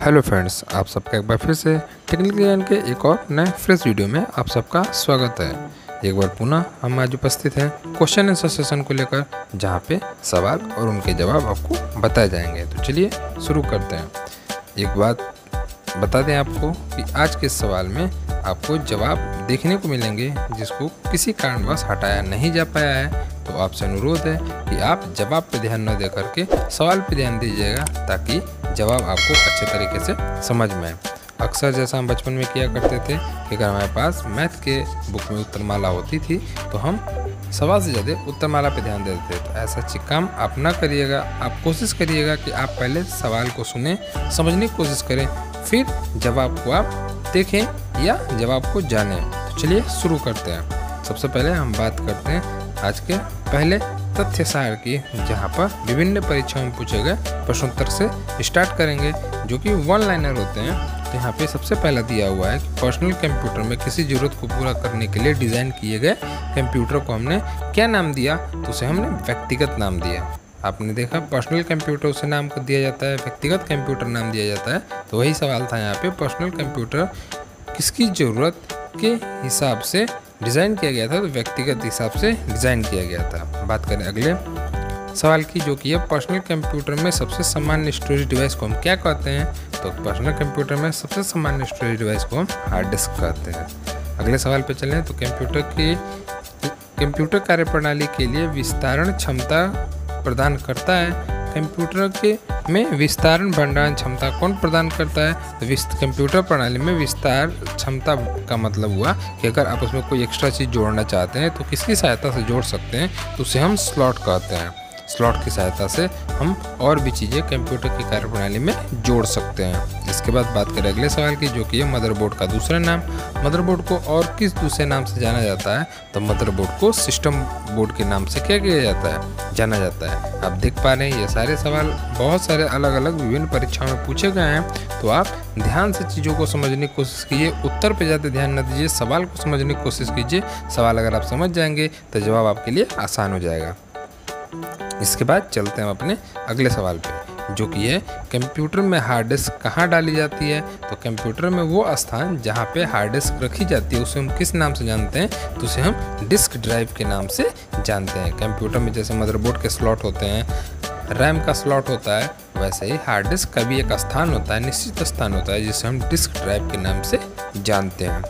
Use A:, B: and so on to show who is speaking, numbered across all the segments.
A: Hello friends, आप सबका एक बार फिर से टेक्निकल ज्ञान के एक और नए फ्रेश वीडियो में आप सबका स्वागत है। एक बार पुनः हम आज उपस्थित हैं क्वेश्चन आंसर सेशन को लेकर, जहां पे सवाल और उनके जवाब आपको बताए जाएंगे। तो चलिए शुरू करते हैं। एक बात बता दें आपको कि आज के सवाल में आपको जवाब देखने को मिलेंगे जिसको किसी कारणवश हटाया नहीं जा पाया है। तो आपसे अनुरोध है कि आप जवाब पे ध्यान न दे करके सवाल पे ध्यान दीजिएगा, ताकि जवाब आपको अच्छे तरीके से समझ में आए। अक्सर जैसा हम बचपन में किया करते थे कि अगर हमारे पास मैथ के बुक में उत्तरमाला होती थी तो हम सवाल से ज़्यादा उत्तरमाला पे ध्यान देते थे। तो ऐसा काम आप ना करिएगा। आप कोशिश करिएगा कि आप पहले सवाल को सुने, समझने की कोशिश करें, फिर जवाब को आप देखें या जवाब को जानें। तो चलिए शुरू करते हैं। सबसे पहले हम बात करते हैं आज के पहले तथ्य सार की, जहां पर विभिन्न परीक्षाओं में पूछे गए प्रश्नोत्तर से स्टार्ट करेंगे, जो कि वन लाइनर होते हैं। तो यहाँ पे सबसे पहला दिया हुआ है कि पर्सनल कंप्यूटर में किसी जरूरत को पूरा करने के लिए डिज़ाइन किए गए कंप्यूटर को हमने क्या नाम दिया? तो उसे हमने व्यक्तिगत नाम दिया। आपने देखा पर्सनल कंप्यूटर उसे नाम को दिया जाता है, व्यक्तिगत कंप्यूटर नाम दिया जाता है। तो वही सवाल था यहाँ पे, पर्सनल कंप्यूटर किसकी ज़रूरत के हिसाब से डिज़ाइन किया गया था? तो व्यक्तिगत हिसाब से डिज़ाइन किया गया था। बात करें अगले सवाल की, जो कि है पर्सनल कंप्यूटर में सबसे सामान्य स्टोरेज डिवाइस को हम क्या कहते हैं? तो पर्सनल कंप्यूटर में सबसे सामान्य स्टोरेज डिवाइस को हम हार्ड डिस्क कहते हैं। अगले सवाल पे चलें तो कंप्यूटर कार्यप्रणाली के लिए विस्तारण क्षमता प्रदान करता है। कंप्यूटर के में विस्तारण भंडारण क्षमता कौन प्रदान करता है? तो कंप्यूटर प्रणाली में विस्तार क्षमता का मतलब हुआ कि अगर आप उसमें कोई एक्स्ट्रा चीज़ जोड़ना चाहते हैं तो किसकी सहायता से जोड़ सकते हैं? तो उसे हम स्लॉट कहते हैं। स्लॉट की सहायता से हम और भी चीज़ें कंप्यूटर की कार्यप्रणाली में जोड़ सकते हैं। इसके बाद बात करें अगले सवाल की, जो कि है मदरबोर्ड का दूसरा नाम। मदरबोर्ड को और किस दूसरे नाम से जाना जाता है? तो मदरबोर्ड को सिस्टम बोर्ड के नाम से क्या किया जाता है? जाना जाता है। आप देख पा रहे हैं ये सारे सवाल बहुत सारे अलग अलग विभिन्न परीक्षाओं में पूछे गए हैं। तो आप ध्यान से चीज़ों को समझने की कोशिश कीजिए, उत्तर पर ज़्यादा ध्यान न दीजिए, सवाल को समझने की कोशिश कीजिए। सवाल अगर आप समझ जाएंगे तो जवाब आपके लिए आसान हो जाएगा। इसके बाद चलते हैं अपने अगले सवाल पे, जो कि है कंप्यूटर में हार्ड डिस्क कहाँ डाली जाती है? तो कंप्यूटर में वो स्थान जहाँ पे हार्ड डिस्क रखी जाती है उसे हम किस नाम से जानते हैं? तो उसे हम डिस्क ड्राइव के नाम से जानते हैं। कंप्यूटर में जैसे मदरबोर्ड के स्लॉट होते हैं, रैम का स्लॉट होता है, वैसे ही हार्ड डिस्क का भी एक स्थान होता है, निश्चित स्थान होता है, जिसे हम डिस्क ड्राइव के नाम से जानते हैं।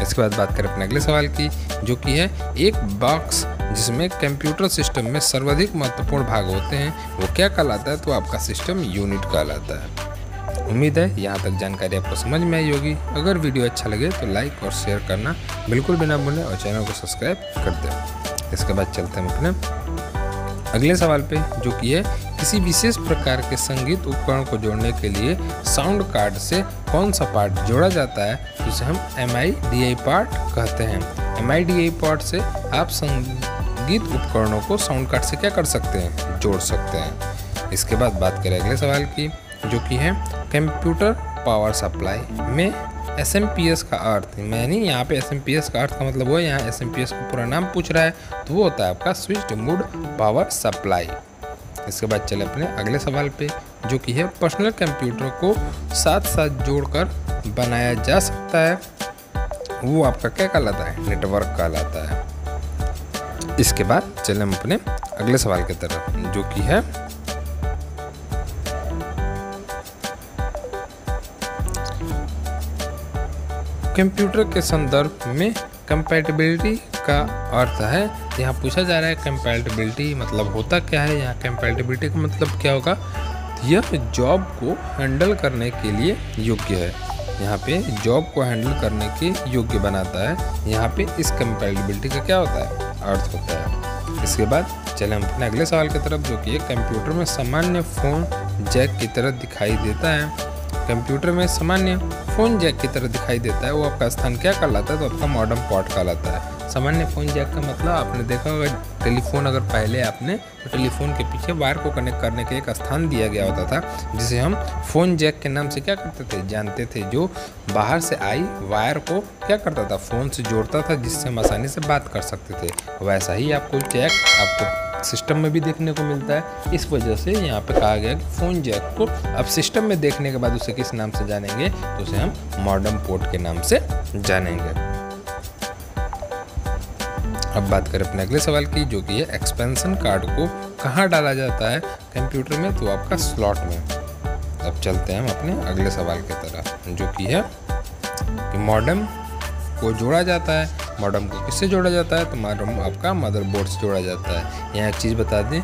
A: इसके बाद बात करें अपने अगले सवाल की, जो कि है एक बॉक्स जिसमें कंप्यूटर सिस्टम में सर्वाधिक महत्वपूर्ण भाग होते हैं वो क्या कहलाता है? तो आपका सिस्टम यूनिट कहलाता है। उम्मीद है यहाँ तक जानकारी आपको समझ में आई होगी। अगर वीडियो अच्छा लगे तो लाइक और शेयर करना बिल्कुल भी ना भूलें और चैनल को सब्सक्राइब कर दें। इसके बाद चलते हैं अपने अगले सवाल पे, जो कि है किसी विशेष प्रकार के संगीत उपकरण को जोड़ने के लिए साउंड कार्ड से कौन सा पार्ट जोड़ा जाता है? तो उसे हम MIDI पार्ट कहते हैं। MIDI पार्ट से आप संगीत उपकरणों को साउंड कार्ड से क्या कर सकते हैं? जोड़ सकते हैं। इसके बाद बात करें अगले सवाल की, जो कि है कंप्यूटर पावर सप्लाई में SMPS का अर्थ, यानी यहाँ पे SMPS का अर्थ का मतलब वो है, यहाँ SMPS का पूरा नाम पूछ रहा है, तो वो होता है आपका स्विच्ड मोड पावर सप्लाई। इसके बाद चले अपने अगले सवाल पे, जो कि है पर्सनल कंप्यूटर को साथ साथ जोड़कर बनाया जा सकता है, वो आपका क्या कहलाता है? नेटवर्क कहलाता है। इसके बाद चले हम अपने अगले सवाल की तरफ, जो कि है कंप्यूटर के संदर्भ में कंपैटिबिलिटी का अर्थ है। यहाँ पूछा जा रहा है कंपैटिबिलिटी मतलब होता क्या है? यहाँ कंपैटिबिलिटी का मतलब क्या होगा? यह जॉब को हैंडल करने के लिए योग्य है। यहाँ पे जॉब को हैंडल करने के योग्य बनाता है। यहाँ पे इस कंपैटिबिलिटी का क्या होता है? अर्थ होता है। इसके बाद चले हम अपने अगले सवाल की तरफ, जो कि कंप्यूटर में सामान्य फ़ोन जैक की तरह दिखाई देता है। कंप्यूटर में सामान्य फ़ोन जैक की तरह दिखाई देता है, वो आपका स्थान क्या कहलाता है? तो आपका मॉडेम पोर्ट कहलाता है। सामान्य फ़ोन जैक का मतलब आपने देखा होगा, टेलीफोन अगर पहले आपने तो टेलीफोन के पीछे वायर को कनेक्ट करने के एक स्थान दिया गया होता था, जिसे हम फ़ोन जैक के नाम से क्या करते थे? जानते थे। जो बाहर से आई वायर को क्या करता था? फ़ोन से जोड़ता था, जिससे हम आसानी से बात कर सकते थे। वैसा ही आपको जैक आपको सिस्टम में भी देखने को मिलता है। इस वजह से यहाँ पे कहा गया कि फ़ोन जैक को अब सिस्टम में देखने के बाद उसे किस नाम से जानेंगे, तो उसे हम मॉडेम पोर्ट के नाम से जानेंगे। अब बात करें अपने अगले सवाल की, जो कि है एक्सपेंशन कार्ड को कहाँ डाला जाता है कंप्यूटर में, तो आपका स्लॉट में। अब चलते हैं हम अपने अगले सवाल की तरफ, जो कि है कि मॉडेम को जोड़ा जाता है। मॉडेम को किससे जोड़ा जाता है, तो मॉडेम आपका मदरबोर्ड से जोड़ा जाता है। यहाँ एक चीज़ बता दें,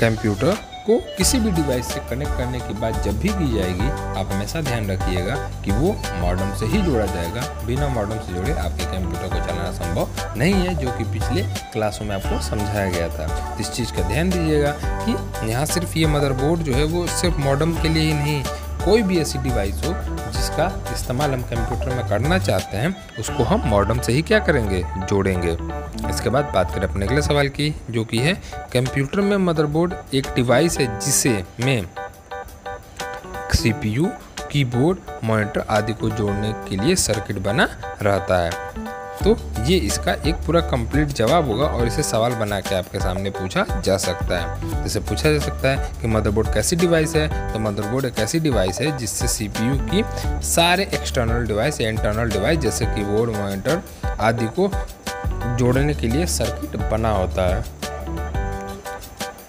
A: कंप्यूटर को किसी भी डिवाइस से कनेक्ट करने की बात जब भी की जाएगी, आप हमेशा ध्यान रखिएगा कि वो मॉडेम से ही जोड़ा जाएगा। बिना मॉडेम से जोड़े आपके कंप्यूटर को चलाना संभव नहीं है, जो कि पिछले क्लासों में आपको समझाया गया था। इस चीज़ का ध्यान दीजिएगा कि यहाँ सिर्फ ये मदरबोर्ड जो है वो सिर्फ मॉडेम के लिए ही नहीं, कोई भी ऐसी डिवाइस हो जिसका इस्तेमाल हम कंप्यूटर में करना चाहते हैं, उसको हम मॉडेम से ही क्या करेंगे, जोड़ेंगे। इसके बाद बात करें अपने अगले सवाल की, जो कि है कंप्यूटर में मदरबोर्ड एक डिवाइस है जिसे में CPU, कीबोर्ड, मॉनिटर आदि को जोड़ने के लिए सर्किट बना रहता है। तो ये इसका एक पूरा कंप्लीट जवाब होगा और इसे सवाल बना के आपके सामने पूछा जा सकता है। जैसे पूछा जा सकता है कि मदरबोर्ड कैसी डिवाइस है, तो मदरबोर्ड एक ऐसी डिवाइस है जिससे CPU की सारे एक्सटर्नल डिवाइस या इंटरनल डिवाइस जैसे कीबोर्ड, मॉनिटर आदि को जोड़ने के लिए सर्किट बना होता है,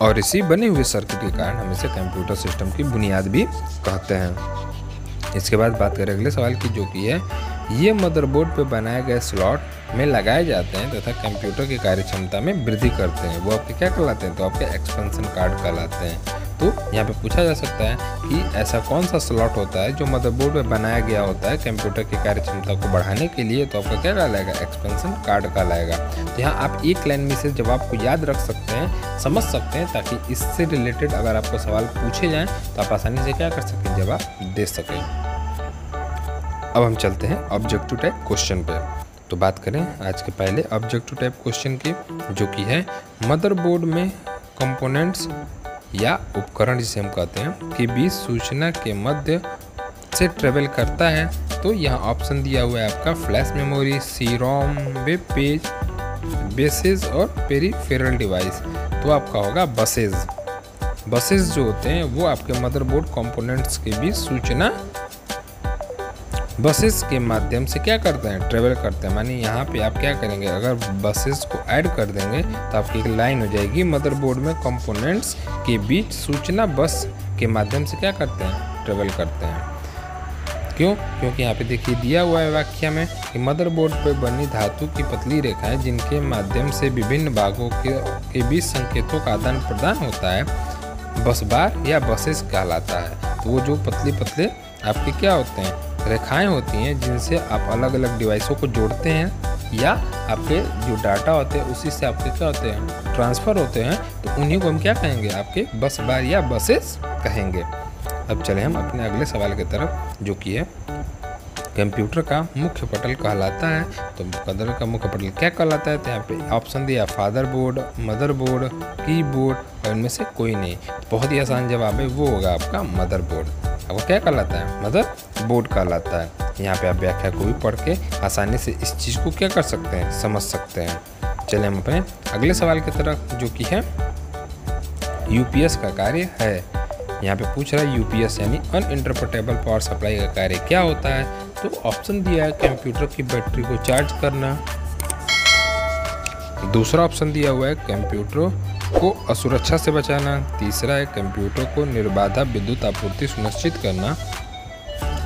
A: और इसी बने हुए सर्किट के कारण हम इसे कंप्यूटर सिस्टम की बुनियाद भी कहते हैं। इसके बाद बात करें अगले सवाल की, जो कि है ये मदरबोर्ड पे बनाए गए स्लॉट में लगाए जाते हैं तथा कंप्यूटर की कार्यक्षमता में वृद्धि करते हैं। वो आपके क्या कहलाते हैं, तो आपके एक्सपेंशन कार्ड कहलाते हैं। तो यहाँ पे पूछा जा सकता है कि ऐसा कौन सा स्लॉट होता है जो मदरबोर्ड पे बनाया गया होता है कंप्यूटर की कार्यक्षमता को बढ़ाने के लिए, तो आपका क्या कहलाएगा, एक्सपेंशन कार्ड कहलाएगा। तो यहाँ आप एक लाइन में से जवाब को याद रख सकते हैं, समझ सकते हैं, ताकि इससे रिलेटेड अगर आपको सवाल पूछे जाएँ तो आप आसानी से क्या कर सकें, जवाब दे सकें। अब हम चलते हैं ऑब्जेक्टिव टाइप क्वेश्चन पे। तो बात करें आज के पहले ऑब्जेक्टिव टाइप क्वेश्चन की, जो कि है मदरबोर्ड में कंपोनेंट्स या उपकरण जिसे हम कहते हैं के बीच सूचना के मध्य से ट्रेवल करता है। तो यहाँ ऑप्शन दिया हुआ है आपका flash memory, CD ROM, web page, bases और पेरिफेरल डिवाइस। तो आपका होगा बसेज। बसेस जो होते हैं वो आपके मदरबोर्ड कंपोनेंट्स के बीच सूचना बसेस के माध्यम से क्या करते हैं, ट्रेवल करते हैं। मानी यहाँ पे आप क्या करेंगे, अगर बसेस को ऐड कर देंगे तो आपकी एक लाइन हो जाएगी, मदरबोर्ड में कंपोनेंट्स के बीच सूचना बस के माध्यम से क्या करते हैं, ट्रेवल करते हैं। क्यों? क्योंकि यहाँ पे देखिए दिया हुआ है व्याख्या में कि मदरबोर्ड पर बनी धातु की पतली रेखाएं जिनके माध्यम से विभिन्न भागों के बीच संकेतों का आदान प्रदान होता है, बस बार या बसेस कहलाता है। तो वो जो पतले पतले आपके क्या होते हैं, रेखाएं होती हैं जिनसे आप अलग अलग डिवाइसों को जोड़ते हैं, या आपके जो डाटा होते हैं उसी से आपके क्या होते हैं, ट्रांसफ़र होते हैं। तो उन्हीं को हम क्या कहेंगे, आपके बस बार या बसेस कहेंगे। अब चले हम अपने अगले सवाल की तरफ, जो कि है कंप्यूटर का मुख्य पटल कहलाता है। तो कंप्यूटर का मुख्य पटल क्या कहलाता है, तो यहाँ पे ऑप्शन दिया फादरबोर्ड, मदरबोर्ड, कीबोर्ड और इनमें से कोई नहीं। बहुत ही आसान जवाब है, वो होगा आपका मदरबोर्ड। आपको क्या कहलाता है, मदरबोर्ड कहलाता है। यहाँ पे आप व्याख्या को भी पढ़ के आसानी से इस चीज़ को क्या कर सकते हैं, समझ सकते हैं। चलिए हम अपने अगले सवाल की तरफ, जो कि है यूपीएस का कार्य है। यहाँ पे पूछ रहा है यूपीएस यानी अनइंटरप्रेटेबल पावर सप्लाई का कार्य क्या होता है। तो ऑप्शन दिया है कंप्यूटर की बैटरी को चार्ज करना, दूसरा ऑप्शन दिया हुआ है कंप्यूटर को असुरक्षा से बचाना, तीसरा है कंप्यूटर को निर्बाधा विद्युत आपूर्ति सुनिश्चित करना,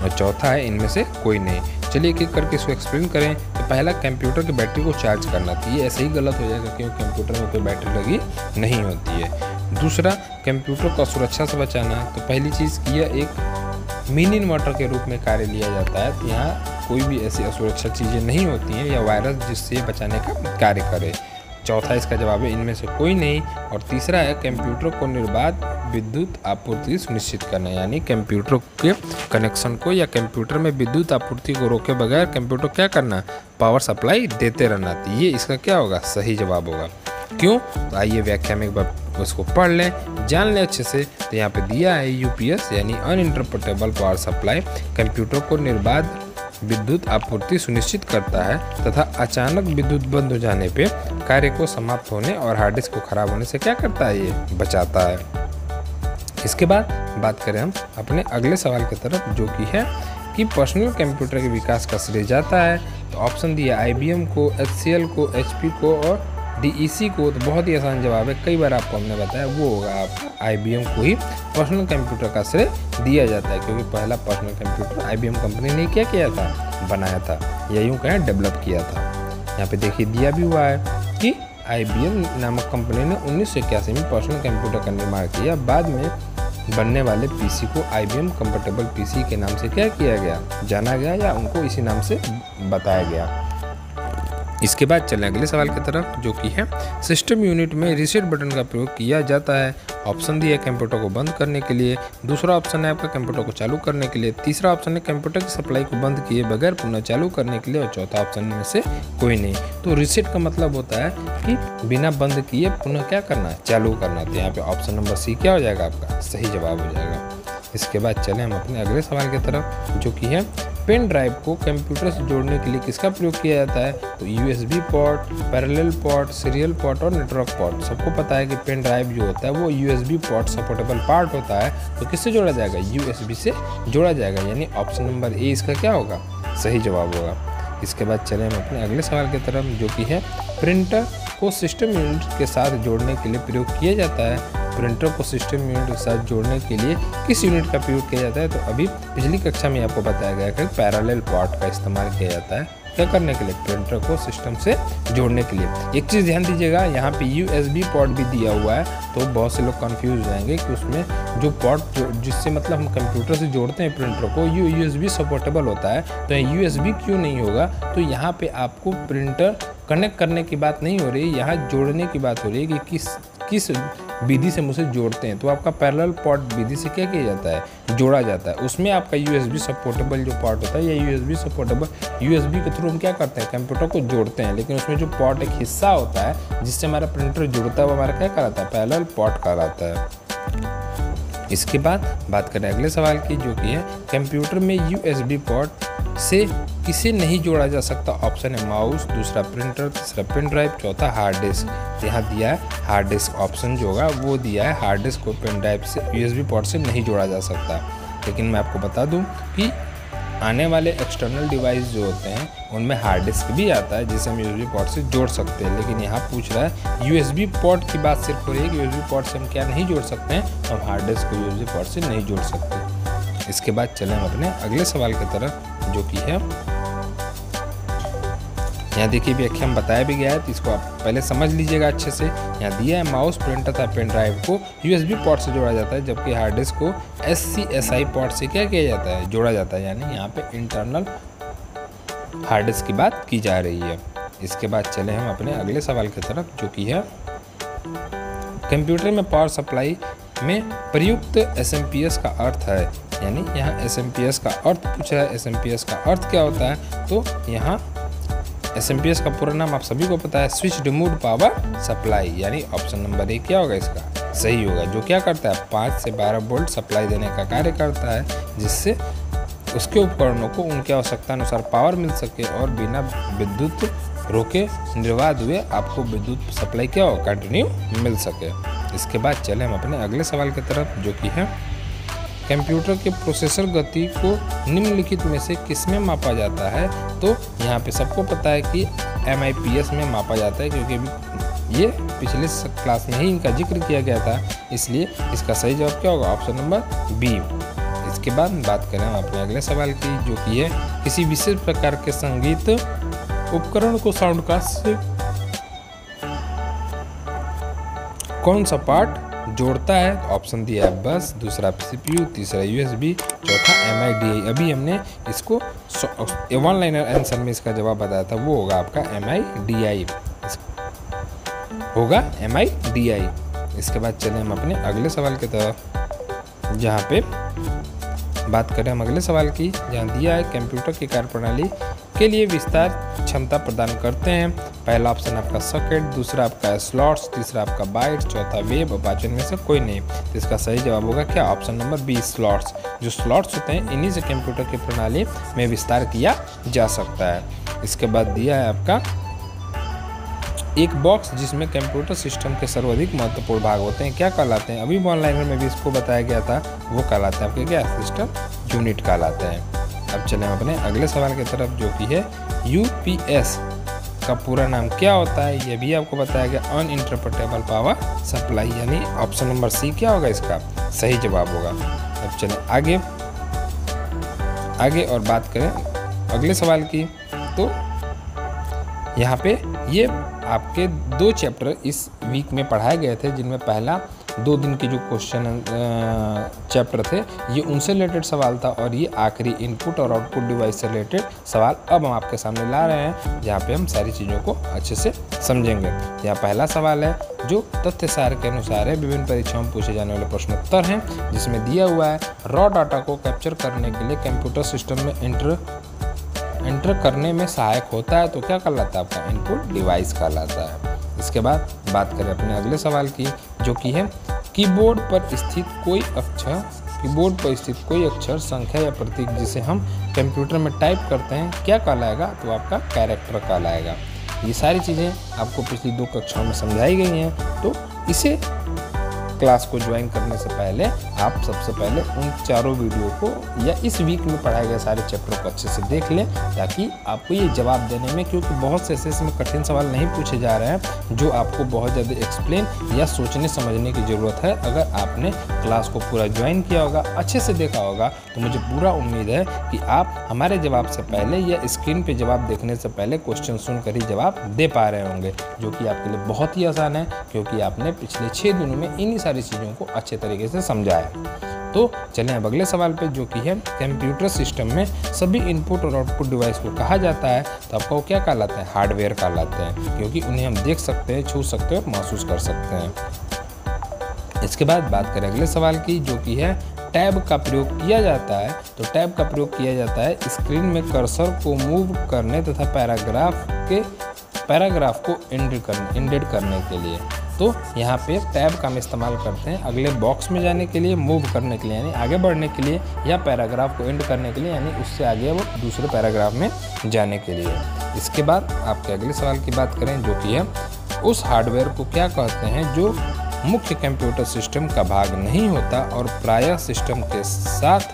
A: और चौथा है इनमें से कोई नहीं। चलिए एक एक करके इसको एक्सप्लेन करें। तो पहला कंप्यूटर की बैटरी को चार्ज करना, तो ये ऐसे ही गलत हो जाएगा क्योंकि कंप्यूटर में कोई बैटरी लगी नहीं होती है। दूसरा कंप्यूटर को सुरक्षा से बचाना, तो पहली चीज़ यह एक मिनी इन्वर्टर के रूप में कार्य लिया जाता है। तो यहाँ कोई भी ऐसी असुरक्षा चीज़ें नहीं होती हैं या वायरस जिससे बचाने का कार्य करे। चौथा इसका जवाब है इनमें से कोई नहीं। और तीसरा है कंप्यूटर को निर्बाध विद्युत आपूर्ति सुनिश्चित करना, यानी कंप्यूटर के कनेक्शन को या कंप्यूटर में विद्युत आपूर्ति को रोके बगैर कंप्यूटर क्या करना, पावर सप्लाई देते रहना। तो ये इसका क्या होगा, सही जवाब होगा। क्यों? तो आइए व्याख्या में एक बार उसको पढ़ लें, जान लें अच्छे से। तो यहाँ पे दिया है यूपीएस यानी अनइंटरप्रेटेबल पावर सप्लाई कंप्यूटर को निर्बाध विद्युत आपूर्ति सुनिश्चित करता है तथा अचानक विद्युत बंद हो जाने पे कार्य को समाप्त होने और हार्ड डिस्क को खराब होने से क्या करता है, ये बचाता है। इसके बाद बात करें हम अपने अगले सवाल की तरफ, जो कि है कि पर्सनल कंप्यूटर के विकास का श्रेय जाता है। तो ऑप्शन दिया IBM को, HCL को, HP को और DEC को। तो बहुत ही आसान जवाब है, कई बार आपको हमने बताया, वो होगा आपका IBM को ही पर्सनल कंप्यूटर का श्रेय दिया जाता है, क्योंकि पहला पर्सनल कंप्यूटर IBM कंपनी ने क्या किया था, बनाया था, या यूँ कहें डेवलप किया था। यहाँ पे देखिए दिया भी हुआ है कि IBM नामक कंपनी ने 1981 में पर्सनल कंप्यूटर का निर्माण किया। बाद में बनने वाले PC को IBM कंफर्टेबल PC के नाम से क्या किया गया, जाना गया, या उनको इसी नाम से बताया गया। इसके बाद चलें अगले सवाल की तरफ, जो कि है सिस्टम यूनिट में रीसेट बटन का प्रयोग किया जाता है। ऑप्शन दिया है कंप्यूटर को बंद करने के लिए, दूसरा ऑप्शन है आपका कंप्यूटर को चालू करने के लिए, तीसरा ऑप्शन है कंप्यूटर की सप्लाई को बंद किए बगैर पुनः चालू करने के लिए, और चौथा ऑप्शन में से कोई नहीं। तो रीसेट का मतलब होता है कि बिना बंद किए पुनः क्या करना है, चालू करना। तो यहाँ पे ऑप्शन नंबर C क्या हो जाएगा, आपका सही जवाब हो जाएगा। इसके बाद चलें हम अपने अगले सवाल की तरफ, जो कि है पेन ड्राइव को कंप्यूटर से जोड़ने के लिए किसका प्रयोग किया जाता है। तो USB port, parallel port, serial port और नेटवर्क पोर्ट। सबको पता है कि पेन ड्राइव जो होता है वो USB पोर्ट सपोर्टेबल पार्ट होता है, तो किससे जोड़ा जाएगा, USB से जोड़ा जाएगा, यानी ऑप्शन नंबर A इसका क्या होगा, सही जवाब होगा। इसके बाद चलें हम अपने अगले सवाल की तरफ, जो कि है प्रिंटर को सिस्टम यूनिट के साथ जोड़ने के लिए प्रयोग किया जाता है। प्रिंटर को सिस्टम यूनिट के साथ जोड़ने के लिए किस यूनिट का प्रयोग किया जाता है। तो अभी पिछली कक्षा में आपको बताया गया कि पैरेलल पोर्ट का इस्तेमाल किया जाता है, क्या करने के लिए, प्रिंटर को सिस्टम से जोड़ने के लिए। एक चीज़ ध्यान दीजिएगा, यहाँ पे USB पोर्ट भी दिया हुआ है, तो बहुत से लोग कंफ्यूज हो जाएंगे कि उसमें जो पोर्ट जिससे मतलब हम कंप्यूटर से जोड़ते हैं प्रिंटर को, ये USB सपोर्टेबल होता है, तो USB क्यों नहीं होगा। तो यहाँ पे आपको प्रिंटर कनेक्ट करने की बात नहीं हो रही, यहाँ जोड़ने की बात हो रही है कि किस विधि से मुझे जोड़ते हैं। तो आपका पैरेलल पोर्ट विधि से क्या किया जाता है, जोड़ा जाता है। उसमें आपका USB सपोर्टेबल जो पोर्ट होता है, या USB सपोर्टेबल USB के थ्रू हम क्या करते हैं, कंप्यूटर को जोड़ते हैं, लेकिन उसमें जो पोर्ट एक हिस्सा होता है जिससे हमारा प्रिंटर जुड़ता है, वो हमारा क्या कहलाता है, पैरेलल पोर्ट कहलाता है। इसके बाद बात करें अगले सवाल की, जो कि है कंप्यूटर में USB पोर्ट से किसे नहीं जोड़ा जा सकता। ऑप्शन है माउस, दूसरा प्रिंटर, तीसरा पेन ड्राइव, चौथा हार्ड डिस्क। यहाँ दिया है हार्ड डिस्क, ऑप्शन जो होगा वो दिया है हार्ड डिस्क को पेन ड्राइव से USB पोर्ट से नहीं जोड़ा जा सकता। लेकिन मैं आपको बता दूं कि आने वाले एक्सटर्नल डिवाइस जो होते हैं उनमें हार्ड डिस्क भी आता है जिसे हम USB पोर्ट से जोड़ सकते हैं। लेकिन यहाँ पूछ रहा है USB पोर्ट की बात सिर्फ हो रही है कि USB पोर्ट से हम क्या नहीं जोड़ सकते हैं, हम हार्ड डिस्क को USB पोर्ट से नहीं जोड़ सकते। इसके बाद चलें हम अपने अगले सवाल की तरफ, जो कि है यहाँ देखिए व्याख्या में बताया भी गया है, तो इसको आप पहले समझ लीजिएगा अच्छे से। यहाँ दिया है माउस, प्रिंटर तथा पेन ड्राइव को USB पोर्ट से जोड़ा जाता है, जबकि हार्ड डिस्क को SCSI पोर्ट से क्या किया जाता है, जोड़ा जाता है। यानी यहाँ पे इंटरनल हार्ड डिस्क की बात की जा रही है। इसके बाद चले हम अपने अगले सवाल की तरफ, जो कि है कंप्यूटर में पावर सप्लाई में प्रयुक्त SMPS का अर्थ है। यानी यहाँ SMPS का अर्थ पूछा है, SMPS का अर्थ क्या होता है। तो यहाँ SMPS का पूरा नाम आप सभी को पता है, स्विच्ड मोड पावर सप्लाई, यानी ऑप्शन नंबर A क्या होगा इसका, सही होगा। जो क्या करता है, 5 से 12 वोल्ट सप्लाई देने का कार्य करता है, जिससे उसके उपकरणों को उनकी आवश्यकता अनुसार पावर मिल सके और बिना विद्युत रोके निर्बाध हुए आपको विद्युत सप्लाई क्या हो, कंटिन्यू मिल सके। इसके बाद चले हम अपने अगले सवाल की तरफ, जो कि है कंप्यूटर के प्रोसेसर गति को निम्नलिखित में से किसमें मापा जाता है। तो यहाँ पे सबको पता है कि MIPS में मापा जाता है, क्योंकि ये पिछले क्लास में ही इनका जिक्र किया गया था, इसलिए इसका सही जवाब क्या होगा, ऑप्शन नंबर B। इसके बाद बात करें हम अपने अगले सवाल की, जो कि है किसी विशेष प्रकार के संगीत उपकरण को साउंडकास्ट से कौन सा पार्ट जोड़ता है। ऑप्शन दिया है बस, दूसरा CPU, तीसरा USB, चौथा MIDI। अभी हमने इसको 1 लाइनर आंसर में इसका जवाब बताया था, वो होगा आपका MIDI, होगा MIDI। इसके बाद चले हम अपने अगले सवाल की तरफ, जहाँ पे बात करें हम अगले सवाल की, जहाँ दिया है कंप्यूटर की कार्यप्रणाली के लिए विस्तार क्षमता प्रदान करते हैं? पहला ऑप्शन आपका सॉकेट, दूसरा आपका स्लॉट्स, तीसरा आपका बाइट, चौथा वेब और पांचवें में से कोई नहीं। तो इसका सही जवाब होगा क्या? Option number b, slots. जो स्लॉट्स होते हैं इन्हीं से कंप्यूटर की प्रणाली में विस्तार किया जा सकता है। इसके बाद दिया है आपका एक बॉक्स जिसमें कंप्यूटर सिस्टम के सर्वाधिक महत्वपूर्ण भाग होते हैं, क्या कहलाते हैं? अभी वन लाइनर में भी इसको बताया गया था, वो कहलाते हैं आपके क्या? सिस्टम यूनिट कहलाते हैं। अब चलें अपने अगले सवाल की तरफ, जो कि है यूपीएस का पूरा नाम क्या होता है? ये भी आपको बताया गया, अनइंटरप्रेटेबल पावर सप्लाई, यानी ऑप्शन नंबर सी क्या होगा इसका सही जवाब होगा। अब चलें आगे और बात करें अगले सवाल की। तो यहाँ पे ये आपके 2 चैप्टर इस वीक में पढ़ाए गए थे, जिनमें पहला 2 दिन के जो क्वेश्चन चैप्टर थे ये उनसे रिलेटेड सवाल था, और ये आखिरी इनपुट और आउटपुट डिवाइस से रिलेटेड सवाल अब हम आपके सामने ला रहे हैं, जहाँ पे हम सारी चीज़ों को अच्छे से समझेंगे। यहाँ पहला सवाल है जो तथ्य सार के अनुसार है, विभिन्न परीक्षाओं में पूछे जाने वाले प्रश्नोत्तर हैं, जिसमें दिया हुआ है रॉ डाटा को कैप्चर करने के लिए कंप्यूटर सिस्टम में एंटर करने में सहायक होता है, तो क्या कहलाता है? आपका इनपुट डिवाइस कहलाता है। इसके बाद बात करें अपने अगले सवाल की, जो कि है कीबोर्ड पर स्थित कोई अक्षर, संख्या या प्रतीक जिसे हम कंप्यूटर में टाइप करते हैं क्या कहलाएगा? तो आपका कैरेक्टर कहलाएगा। ये सारी चीज़ें आपको पिछली 2 कक्षाओं में समझाई गई हैं, तो इसे क्लास को ज्वाइन करने से पहले आप सबसे पहले उन चारों वीडियो को या इस वीक में पढ़ाए गए सारे चैप्टर को अच्छे से देख लें, ताकि आपको ये जवाब देने में, क्योंकि बहुत से ऐसे इसमें कठिन सवाल नहीं पूछे जा रहे हैं जो आपको बहुत ज़्यादा एक्सप्लेन या सोचने समझने की ज़रूरत है। अगर आपने क्लास को पूरा ज्वाइन किया होगा, अच्छे से देखा होगा, तो मुझे पूरा उम्मीद है कि आप हमारे जवाब से पहले या स्क्रीन पर जवाब देखने से पहले क्वेश्चन सुनकर ही जवाब दे पा रहे होंगे, जो कि आपके लिए बहुत ही आसान है, क्योंकि आपने पिछले 6 दिनों में इन्हीं सारी चीज़ों को अच्छे तरीके से समझा है। तो चलें अब अगले सवाल पे, जो कि है कंप्यूटर सिस्टम में सभी इनपुट और आउटपुट डिवाइस को कहा जाता है, तो आपका वो क्या कहलाता है? हार्डवेयर कहलाते हैं, क्योंकि उन्हें हम देख सकते हैं, छू सकते हैं और महसूस कर सकते हैं। इसके बाद बात करें अगले सवाल की, जो कि है टैब का प्रयोग किया जाता है। तो टैब का प्रयोग किया जाता है स्क्रीन में कर्सर को मूव करने तथा पैराग्राफ को इंडेंट करने के लिए। तो यहाँ पे टैब का हम इस्तेमाल करते हैं अगले बॉक्स में जाने के लिए, मूव करने के लिए यानी आगे बढ़ने के लिए, या पैराग्राफ को एंड करने के लिए यानी उससे आगे वो दूसरे पैराग्राफ में जाने के लिए। इसके बाद आपके अगले सवाल की बात करें, जो कि है उस हार्डवेयर को क्या कहते हैं जो मुख्य कंप्यूटर सिस्टम का भाग नहीं होता और प्रायः सिस्टम के साथ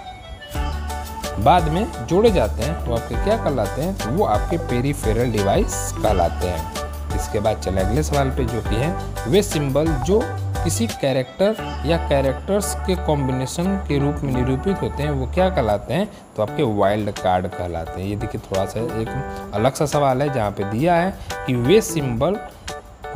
A: बाद में जोड़े जाते हैं, वो आपके क्या कहलाते हैं? तो वो आपके पेरिफेरल डिवाइस कहलाते हैं। इसके बाद चले अगले सवाल पे, जो कि है वे सिंबल जो किसी कैरेक्टर या कैरेक्टर्स के कॉम्बिनेशन के रूप में निरूपित होते हैं वो क्या कहलाते हैं? तो आपके वाइल्ड कार्ड कहलाते हैं। ये देखिए थोड़ा सा एक अलग सा सवाल है, जहाँ पे दिया है कि वे सिंबल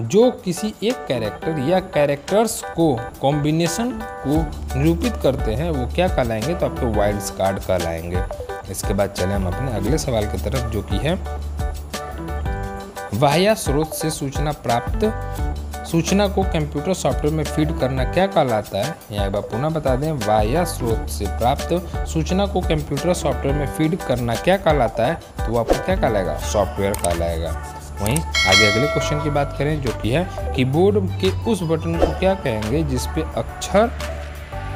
A: जो किसी एक कैरेक्टर या कैरेक्टर्स को कॉम्बिनेशन को निरूपित करते हैं वो क्या कहलाएंगे? तो आपके वाइल्ड कार्ड कहलाएंगे। इसके बाद चले हम अपने अगले सवाल की तरफ, जो कि है बाह्य स्रोत से सूचना को कंप्यूटर सॉफ्टवेयर में फीड करना क्या कहलाता है? यहाँ एक बार पुनः बता दें, बाह्य स्रोत से प्राप्त सूचना को कंप्यूटर सॉफ्टवेयर में फीड करना क्या कहलाता है? तो वो आपको क्या कहलाएगा? सॉफ्टवेयर कहलाएगा। वहीं आगे अगले क्वेश्चन की बात करें, जो कि है कीबोर्ड के उस बटन को क्या कहेंगे जिस पे अक्षर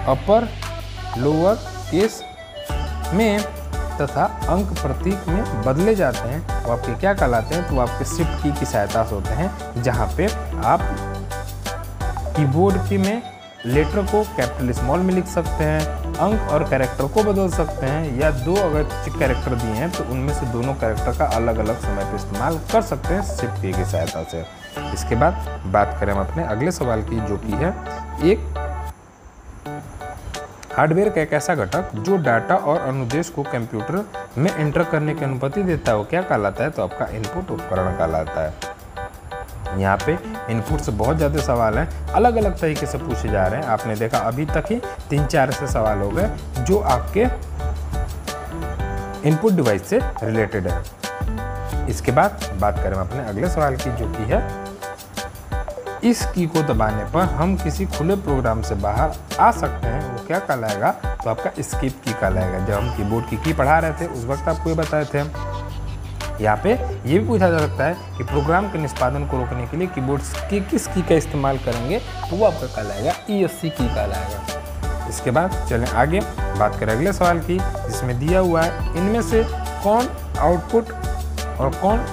A: अपर लोअर केस में तथा अंक प्रतीक में बदले जाते हैं, वो आपके क्या कहलाते हैं? तो आपके शिफ्ट की सहायता से होते हैं, जहाँ पे आप कीबोर्ड की में लेटर को कैपिटल स्मॉल में लिख सकते हैं, अंक और कैरेक्टर को बदल सकते हैं, या 2 अगर कैरेक्टर दिए हैं तो उनमें से दोनों कैरेक्टर का अलग अलग समय पर इस्तेमाल कर सकते हैं शिफ्ट की सहायता से। इसके बाद बात करें हम अपने अगले सवाल की, जो कि है एक हार्डवेयर का एक ऐसा घटक जो डाटा और अनुदेश को कंप्यूटर में एंटर करने की अनुमति देता है वो क्या कहलाता है? तो आपका इनपुट उपकरण कहलाता है। यहाँ पे इनपुट से बहुत ज़्यादा सवाल हैं, अलग अलग तरीके से पूछे जा रहे हैं। आपने देखा अभी तक ही 3-4 ऐसे सवाल हो गए जो आपके इनपुट डिवाइस से रिलेटेड है। इसके बाद बात करें अपने अगले सवाल की, जो कि है इस की को दबाने पर हम किसी खुले प्रोग्राम से बाहर आ सकते हैं, वो क्या कहलाएगा? तो आपका एस्केप की कहलाएगा। जब हम कीबोर्ड की पढ़ा रहे थे उस वक्त आपको ये बताए थे यहाँ पे ये भी पूछा जा सकता है कि प्रोग्राम के निष्पादन को रोकने के लिए कीबोर्ड की किस की का इस्तेमाल करेंगे, तो वो आपका कहलाएगा ESC की कहलाएगा। इसके बाद चलें आगे बात करें अगले सवाल की, जिसमें दिया हुआ है इनमें से कौन आउटपुट और कौन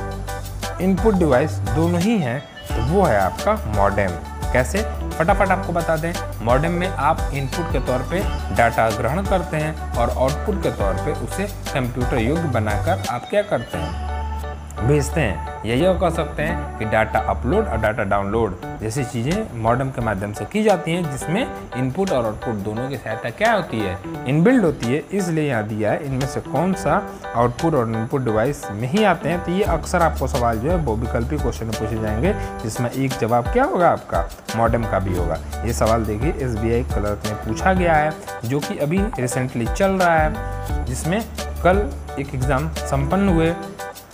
A: इनपुट डिवाइस दोनों ही हैं, तो वो है आपका मॉडेम। कैसे, फटाफट आपको बता दें। मॉडेम में आप इनपुट के तौर पे डाटा ग्रहण करते हैं और आउटपुट के तौर पे उसे कंप्यूटर योग्य बनाकर आप क्या करते हैं, भेजते हैं। यही कह सकते हैं कि डाटा अपलोड और डाटा डाउनलोड जैसी चीज़ें मॉडेम के माध्यम से की जाती हैं, जिसमें इनपुट और आउटपुट दोनों की सहायता क्या होती है, इनबिल्ड होती है। इसलिए यहाँ दिया है इनमें से कौन सा आउटपुट और इनपुट डिवाइस में ही आते हैं। तो ये अक्सर आपको सवाल जो है बहुविकल्पी क्वेश्चन में पूछे जाएंगे, जिसमें एक जवाब क्या होगा आपका, मॉडेम का भी होगा। ये सवाल देखिए SBI क्लर्क में पूछा गया है, जो कि अभी रिसेंटली चल रहा है, जिसमें कल एक एग्ज़ाम संपन्न हुए,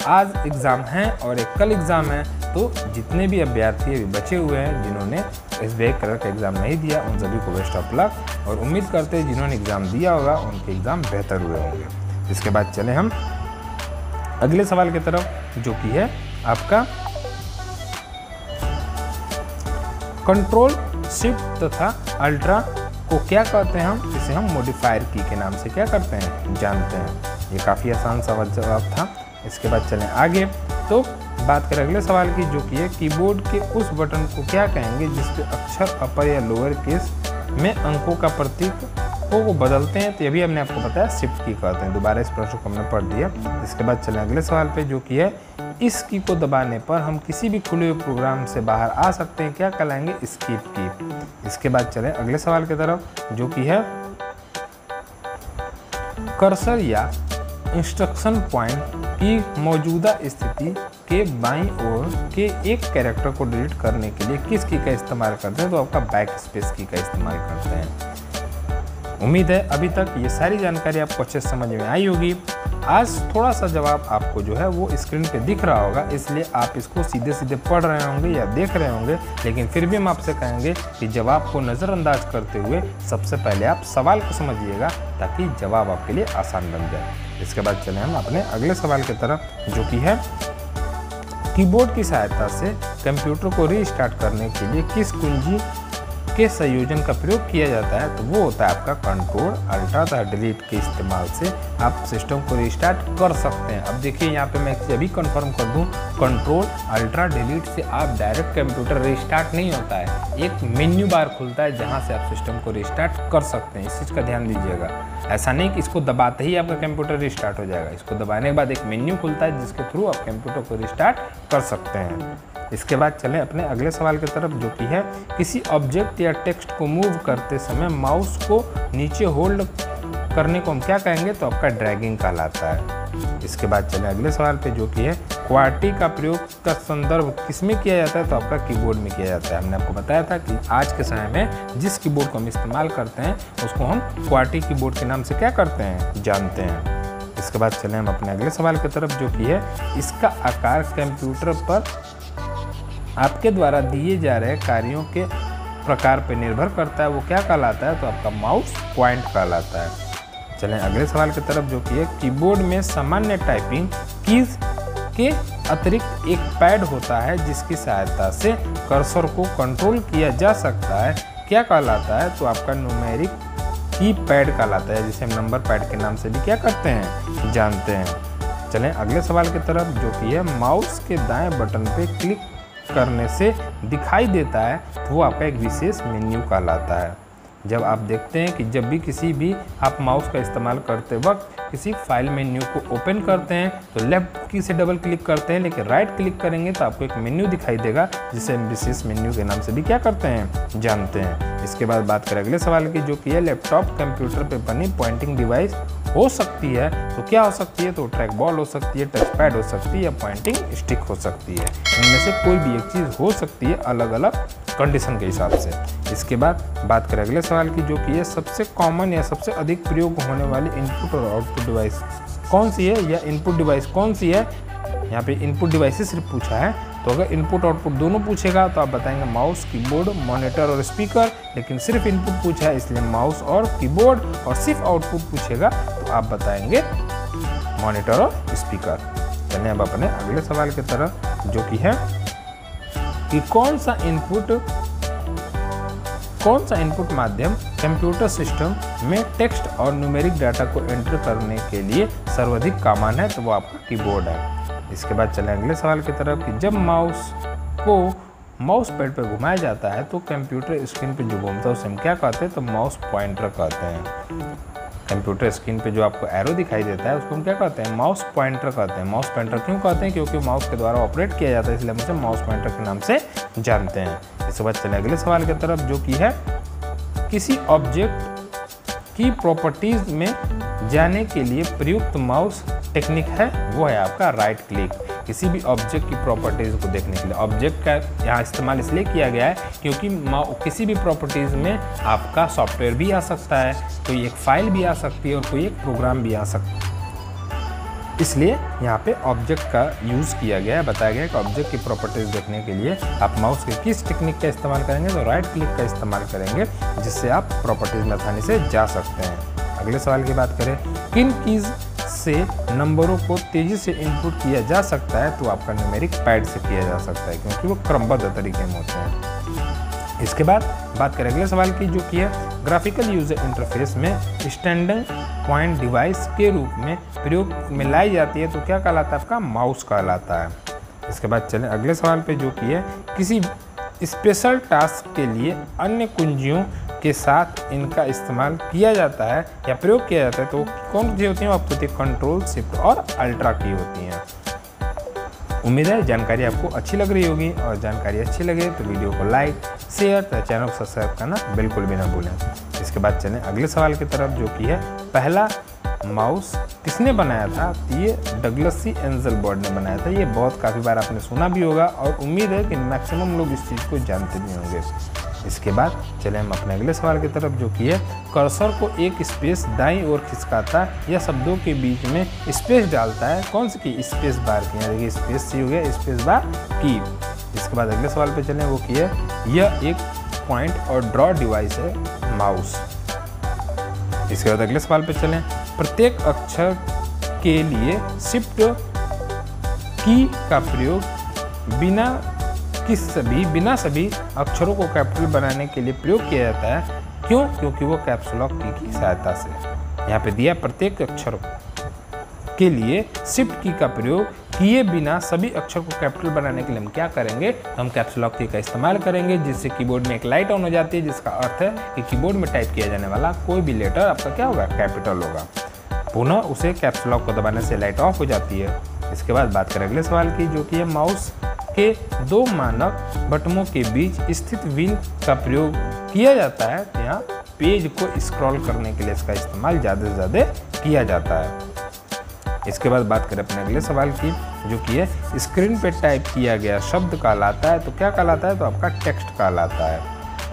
A: आज एग्ज़ाम है और एक कल एग्ज़ाम है। तो जितने भी अभ्यर्थी अभी बचे हुए हैं जिन्होंने SBI क्लर्क का एग्ज़ाम नहीं दिया, उन सभी को बेस्ट ऑफ लक, और उम्मीद करते हैं जिन्होंने एग्ज़ाम दिया होगा उनके एग्ज़ाम बेहतर हुए होंगे। इसके बाद चलें हम अगले सवाल की तरफ, जो कि है आपका कंट्रोल शिफ्ट तथा अल्ट्रा को क्या कहते हैं हम, इसे हम मॉडिफायर की के नाम से क्या करते हैं, जानते हैं। ये काफ़ी आसान सवाल जवाब था। इसके बाद चलें आगे, तो बात करें अगले सवाल की, जो कि है कीबोर्ड के उस बटन को क्या कहेंगे जिसपे अक्षर अपर या लोअर केस में अंकों का प्रतीक को बदलते हैं। तो ये भी हमने आपको बताया शिफ्ट की कहते हैं। दोबारा इस प्रश्न को हमने पढ़ दिया। इसके बाद चलें अगले सवाल पे, जो कि है इस की को दबाने पर हम किसी भी खुले हुए प्रोग्राम से बाहर आ सकते हैं, क्या कहलाएंगे, एस्केप की। इसके बाद चलें अगले सवाल की तरफ, जो कि है कर्सर या इंस्ट्रक्शन पॉइंट की मौजूदा स्थिति के बाईं ओर के एक कैरेक्टर को डिलीट करने के लिए किस की का इस्तेमाल करते हैं, तो आपका बैक स्पेस की का इस्तेमाल करते हैं। उम्मीद है अभी तक ये सारी जानकारी आपको अच्छे से समझ में आई होगी। आज थोड़ा सा जवाब आपको जो है वो स्क्रीन पे दिख रहा होगा, इसलिए आप इसको सीधे सीधे पढ़ रहे होंगे या देख रहे होंगे, लेकिन फिर भी हम आपसे कहेंगे कि जवाब को नज़रअंदाज करते हुए सबसे पहले आप सवाल को समझिएगा, ताकि जवाब आपके लिए आसान बन जाए। इसके बाद चलें हम अपने अगले सवाल की तरफ, जो कि है कीबोर्ड की सहायता से कंप्यूटर को रीस्टार्ट करने के लिए किस कुंजी के संयोजन का प्रयोग किया जाता है, तो वो होता है आपका कंट्रोल अल्ट्रा तथा डिलीट के इस्तेमाल से आप सिस्टम को रीस्टार्ट कर सकते हैं। अब देखिए यहाँ पे मैं अभी कंफर्म कर दूं, कंट्रोल अल्ट्रा डिलीट से आप डायरेक्ट कंप्यूटर रीस्टार्ट नहीं होता है, एक मेन्यू बार खुलता है जहाँ से आप सिस्टम को रीस्टार्ट कर सकते हैं। इस चीज़ का ध्यान दीजिएगा। ऐसा नहीं कि इसको दबाते ही आपका कंप्यूटर रीस्टार्ट हो जाएगा, इसको दबाने के बाद एक मेन्यू खुलता है जिसके थ्रू आप कंप्यूटर को रीस्टार्ट कर सकते हैं। इसके बाद चलें अपने अगले सवाल की तरफ, जो कि है किसी ऑब्जेक्ट या टेक्स्ट को मूव करते समय माउस को नीचे होल्ड करने को हम क्या कहेंगे, तो आपका ड्रैगिंग कहलाता है। इसके बाद चलें अगले सवाल पे, जो कि है क्वार्टी का प्रयोग का संदर्भ किस में किया जाता है, तो आपका कीबोर्ड में किया जाता है। हमने आपको बताया था कि आज के समय में जिस कीबोर्ड को हम इस्तेमाल करते हैं उसको हम क्वार्टी कीबोर्ड के नाम से क्या करते हैं, जानते हैं। इसके बाद चलें हम अपने अगले सवाल की तरफ, जो कि है इसका आकार कंप्यूटर पर आपके द्वारा दिए जा रहे कार्यों के प्रकार पर निर्भर करता है, वो क्या कहलाता है, तो आपका माउस पॉइंट कहलाता है। चलें अगले सवाल की तरफ, जो कि है कीबोर्ड में सामान्य टाइपिंग कीज के अतिरिक्त एक पैड होता है जिसकी सहायता से कर्सर को कंट्रोल किया जा सकता है, क्या कहलाता है, तो आपका न्यूमेरिक की पैड कहलाता है, जिसे हम नंबर पैड के नाम से भी क्या करते हैं, जानते हैं। चलें अगले सवाल की तरफ, जो कि है माउस के दाएं बटन पे क्लिक करने से दिखाई देता है, तो वो आपका एक विशेष मेन्यू कहलाता है। जब आप देखते हैं कि जब भी किसी भी आप माउस का इस्तेमाल करते वक्त किसी फाइल मेन्यू को ओपन करते हैं तो लेफ्ट की से डबल क्लिक करते हैं, लेकिन राइट क्लिक करेंगे तो आपको एक मेन्यू दिखाई देगा जिसे हम विशेष मेन्यू के नाम से भी क्या करते हैं, जानते हैं। इसके बाद बात करें अगले सवाल की, जो कि है लैपटॉप कंप्यूटर पर बनी पॉइंटिंग डिवाइस हो सकती है, तो क्या हो सकती है, तो ट्रैक बॉल हो सकती है, टच पैड हो सकती है या पॉइंटिंग स्टिक हो सकती है। इनमें से कोई भी एक चीज़ हो सकती है अलग अलग कंडीशन के हिसाब से। इसके बाद बात करें अगले सवाल की, जो कि है सबसे कॉमन या सबसे अधिक प्रयोग होने वाली इनपुट और आउटपुट डिवाइस कौन सी है, या इनपुट डिवाइस कौन सी है। यहाँ पे इनपुट डिवाइस सिर्फ पूछा है, तो अगर इनपुट आउटपुट दोनों पूछेगा तो आप बताएंगे माउस, कीबोर्ड, मॉनिटर और स्पीकर, लेकिन सिर्फ इनपुट पूछा है इसलिए माउस और कीबोर्ड, और सिर्फ आउटपुट पूछेगा तो आप बताएंगे मॉनिटर और स्पीकर। चलिए अब अपने अगले सवाल की तरफ, जो कि है कि कौन सा इनपुट माध्यम कंप्यूटर सिस्टम में टेक्स्ट और न्यूमेरिक डाटा को एंटर करने के लिए सर्वाधिक कॉमन है, तो वो आपका कीबोर्ड है। इसके बाद चलें अगले सवाल की तरफ कि जब माउस पैड पर घुमाया जाता है तो कंप्यूटर स्क्रीन पे जो घूमता है उसे हम क्या कहते हैं, तो माउस पॉइंटर कहते हैं। कंप्यूटर स्क्रीन पे जो आपको एरो दिखाई देता है उसको हम क्या कहते हैं, माउस पॉइंटर कहते हैं। माउस पॉइंटर क्यों कहते हैं, क्योंकि माउस के द्वारा ऑपरेट किया जाता है, इसलिए हम उसे माउस पॉइंटर के नाम से जानते हैं। इसके बाद चले अगले सवाल की तरफ, जो कि है किसी ऑब्जेक्ट की प्रॉपर्टीज में जाने के लिए प्रयुक्त माउस टेक्निक है, वो है आपका राइट क्लिक। किसी भी ऑब्जेक्ट की प्रॉपर्टीज को देखने के लिए ऑब्जेक्ट का यहाँ इस्तेमाल इसलिए किया गया है क्योंकि किसी भी प्रॉपर्टीज में आपका सॉफ्टवेयर भी आ सकता है, कोई एक फाइल भी आ सकती है और कोई एक प्रोग्राम भी आ सकता है, इसलिए यहाँ पे ऑब्जेक्ट का यूज़ किया गया है। बताया गया है कि ऑब्जेक्ट की प्रॉपर्टीज देखने के लिए आप माउस के किस टेक्निक का इस्तेमाल करेंगे, तो राइट क्लिक का इस्तेमाल करेंगे, जिससे आप प्रॉपर्टीज में आसानी से जा सकते हैं। अगले सवाल की बात करें, किन कीज से नंबरों को तेजी से इनपुट किया जा सकता है, तो आपका न्यूमेरिक पैड से किया जा सकता है, क्योंकि वो क्रमबद्ध तरीके में होते हैं। इसके बाद बात करें अगले सवाल की, जो कि है ग्राफिकल यूजर इंटरफेस में स्टैंडिंग पॉइंट डिवाइस के रूप में प्रयोग में लाई जाती है, तो क्या कहलाता है, आपका माउस कहलाता है। इसके बाद चलें अगले सवाल पे, जो कि है किसी स्पेशल टास्क के लिए अन्य कुंजियों के साथ इनका इस्तेमाल किया जाता है या प्रयोग किया जाता है, तो कौन सी होती हैं, आपको होती है कंट्रोल, शिफ्ट और अल्ट्रा की होती हैं। उम्मीद है जानकारी आपको अच्छी लग रही होगी, और जानकारी अच्छी लगे तो वीडियो को लाइक, शेयर तथा चैनल को सब्सक्राइब करना बिल्कुल भी ना भूलें। इसके बाद चलें अगले सवाल की तरफ, जो कि है पहला माउस किसने बनाया था, तो ये डगलस सी एंजलबर्ट ने बनाया था। ये बहुत काफ़ी बार आपने सुना भी होगा और उम्मीद है कि मैक्सिमम लोग इस चीज़ को जानते भी होंगे। इसके बाद चलें हम अपने अगले सवाल की तरफ, जो कि है कर्सर को एक स्पेस दाईं ओर खिसकाता या शब्दों के बीच में स्पेस डालता है, कौन सी की, स्पेस बार की। यहाँ देखिए स्पेस सी हो गया, स्पेस बार की। इसके बाद अगले सवाल पे चलें, वो की है यह एक पॉइंट और ड्रॉ डिवाइस है, माउस। इसके बाद अगले सवाल पे चलें, प्रत्येक अक्षर के लिए शिफ्ट की का प्रयोग बिना सभी अक्षरों को कैपिटल बनाने के लिए प्रयोग किया जाता है, क्यों, क्योंकि वो कैप्स लॉक की सहायता से। यहाँ पे दिया प्रत्येक अक्षर के लिए शिफ्ट की का प्रयोग किए बिना सभी अक्षर को कैपिटल बनाने के लिए हम क्या करेंगे, हम कैप्स लॉक की का इस्तेमाल करेंगे, जिससे कीबोर्ड में एक लाइट ऑन हो जाती है, जिसका अर्थ है कि कीबोर्ड में टाइप किया जाने वाला कोई भी लेटर आपका क्या होगा, कैपिटल होगा। पुनः उसे कैप्स लॉक को दबाने से लाइट ऑफ हो जाती है। इसके बाद बात करें अगले सवाल की, जो कि है माउस के दो मानक बटनों के बीच स्थित व्हील का प्रयोग किया जाता है, यहाँ पेज को स्क्रॉल करने के लिए इसका इस्तेमाल ज़्यादा से ज़्यादा किया जाता है। इसके बाद बात करें अपने अगले सवाल की, जो कि है स्क्रीन पे टाइप किया गया शब्द कहलाता है, तो क्या कहलाता है, तो आपका टेक्स्ट कहलाता है।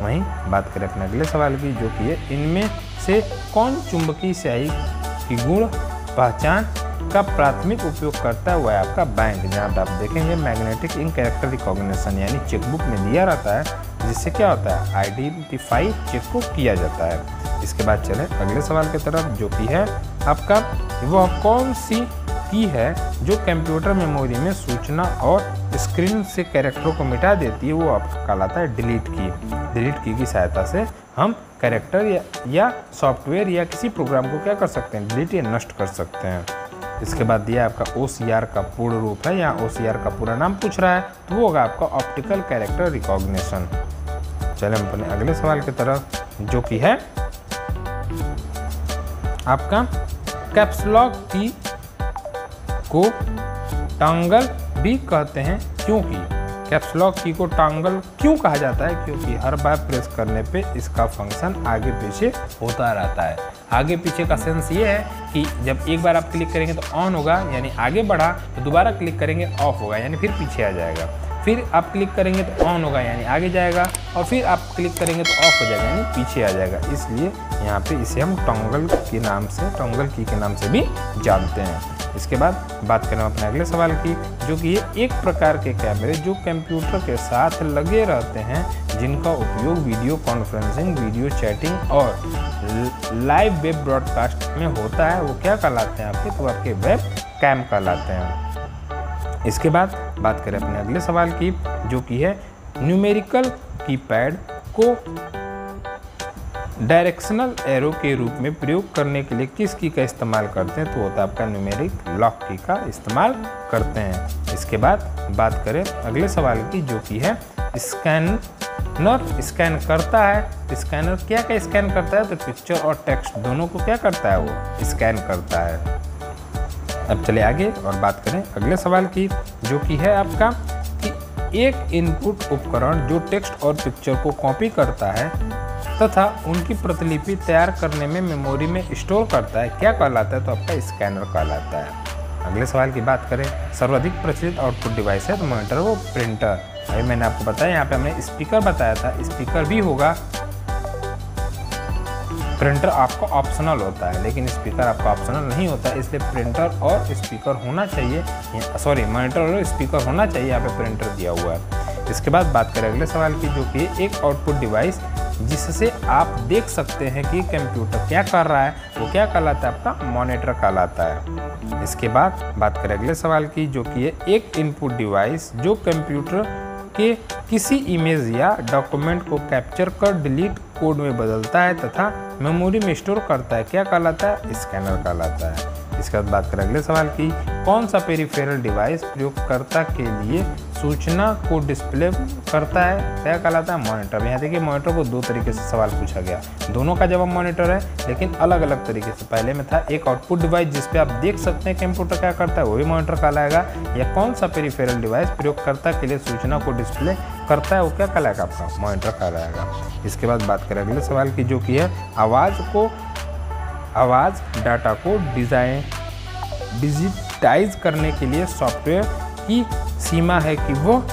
A: वहीं बात करें अपने अगले सवाल की, जो कि है इनमें से कौन चुंबकीय स्याही की गुण पहचान का प्राथमिक उपयोग करता है, वह है आपका बैंक। जहाँ पर आप देखेंगे मैग्नेटिक इंक कैरेक्टर रिकॉग्निशन यानी चेकबुक में दिया रहता है, जिससे क्या होता है, आइडेंटिफाई चेक को किया जाता है। इसके बाद चलें अगले सवाल की तरफ, जो कि है आपका वह कौन सी की है जो कंप्यूटर मेमोरी में सूचना और स्क्रीन से कैरेक्टरों को मिटा देती है, वो आपका कहलाता है डिलीट की। डिलीट की सहायता से हम कैरेक्टर या सॉफ्टवेयर या किसी प्रोग्राम को क्या कर सकते हैं, डिलीट या नष्ट कर सकते हैं। इसके बाद दिया आपका OCR का पूर्ण रूप है, यहाँ OCR का पूरा नाम पूछ रहा है, तो वो होगा आपका ऑप्टिकल कैरेक्टर रिकॉग्निशन। चलें हम अपने अगले सवाल की तरफ, जो कि है आपका कैप्स लॉक की को टॉगल भी कहते हैं, क्योंकि कैप्स लॉक की को टॉगल क्यों कहा जाता है, क्योंकि हर बार प्रेस करने पे इसका फंक्शन आगे पीछे होता रहता है। आगे पीछे का सेंस ये है कि जब एक बार आप क्लिक करेंगे तो ऑन होगा यानी आगे बढ़ा, तो दोबारा क्लिक करेंगे ऑफ होगा यानी फिर पीछे आ जाएगा, फिर आप क्लिक करेंगे तो ऑन होगा यानी आगे जाएगा, और फिर आप क्लिक करेंगे तो ऑफ हो जाएगा यानी पीछे आ जाएगा। इसलिए यहाँ पे इसे हम टॉगल के नाम से, टॉगल की के नाम से भी जानते हैं। इसके बाद बात करें अपने अगले सवाल की, जो कि ये एक प्रकार के कैमरे जो कंप्यूटर के साथ लगे रहते हैं, जिनका उपयोग वीडियो कॉन्फ्रेंसिंग, वीडियो चैटिंग और लाइव वेब ब्रॉडकास्ट में होता है, वो क्या कहलाते हैं आपके, तो आपके वेब कैम कहलाते हैं।
B: इसके बाद बात करें अपने अगले सवाल की, जो कि है न्यूमेरिकल कीपैड को डायरेक्शनल एरो के रूप में प्रयोग करने के लिए किस की का इस्तेमाल करते हैं, तो होता है आपका न्यूमेरिक लॉक की का इस्तेमाल करते हैं। इसके बाद बात करें अगले सवाल की, जो कि है स्कैनर स्कैन करता है। स्कैनर क्या क्या स्कैन करता है, तो पिक्चर और टेक्स्ट दोनों को क्या करता है, वो स्कैन करता है। अब चले आगे और बात करें अगले सवाल की, जो कि है आपका कि एक इनपुट उपकरण जो टेक्स्ट और पिक्चर को कॉपी करता है तथा उनकी प्रतिलिपि तैयार करने में मेमोरी में स्टोर करता है, क्या कहलाता है, तो आपका स्कैनर कहलाता है। अगले सवाल की बात करें, सर्वाधिक प्रचलित आउटपुट डिवाइस है तो मॉनिटर वो प्रिंटर। अभी मैंने आपको बताया, यहाँ पे हमने स्पीकर बताया था, स्पीकर भी होगा, प्रिंटर आपका ऑप्शनल होता है, लेकिन स्पीकर आपका ऑप्शनल नहीं होता है, इसलिए प्रिंटर और स्पीकर होना चाहिए, सॉरी मॉनिटर और स्पीकर होना चाहिए, यहाँ पे प्रिंटर दिया हुआ है। इसके बाद बात करें अगले सवाल की, जो कि एक आउटपुट डिवाइस जिससे आप देख सकते हैं कि कंप्यूटर क्या कर रहा है, वो क्या कहलाता है, आपका मॉनिटर कहलाता है। इसके बाद बात करें अगले सवाल की, जो कि है एक इनपुट डिवाइस जो कंप्यूटर के किसी इमेज या डॉक्यूमेंट को कैप्चर कर डिलीट कोड में बदलता है तथा मेमोरी में स्टोर करता है, क्या कहलाता है, स्कैनर कहलाता है। इसके बाद बात करें अगले सवाल की, कौन सा पेरिफेरल डिवाइस प्रयोगकर्ता के लिए सूचना को डिस्प्ले करता है, क्या कहलाता है, मॉनिटर। यहाँ देखिए मॉनिटर को दो तरीके से सवाल पूछा गया, दोनों का जवाब मॉनिटर है, लेकिन अलग अलग तरीके से। पहले में था एक आउटपुट डिवाइस जिसपे आप देख सकते हैं कंप्यूटर क्या करता है, वो भी मॉनिटर कहलाएगा, या कौन सा पेरिफेरल डिवाइस प्रयोगकर्ता के लिए सूचना को डिस्प्ले करता है, वो क्या कहलाएगा, आपका मॉनिटर कहलाएगा। इसके बाद बात करें अगले सवाल की, जो कि है आवाज़ डाटा को डिजिटाइज करने के लिए सॉफ्टवेयर की सीमा है कि वो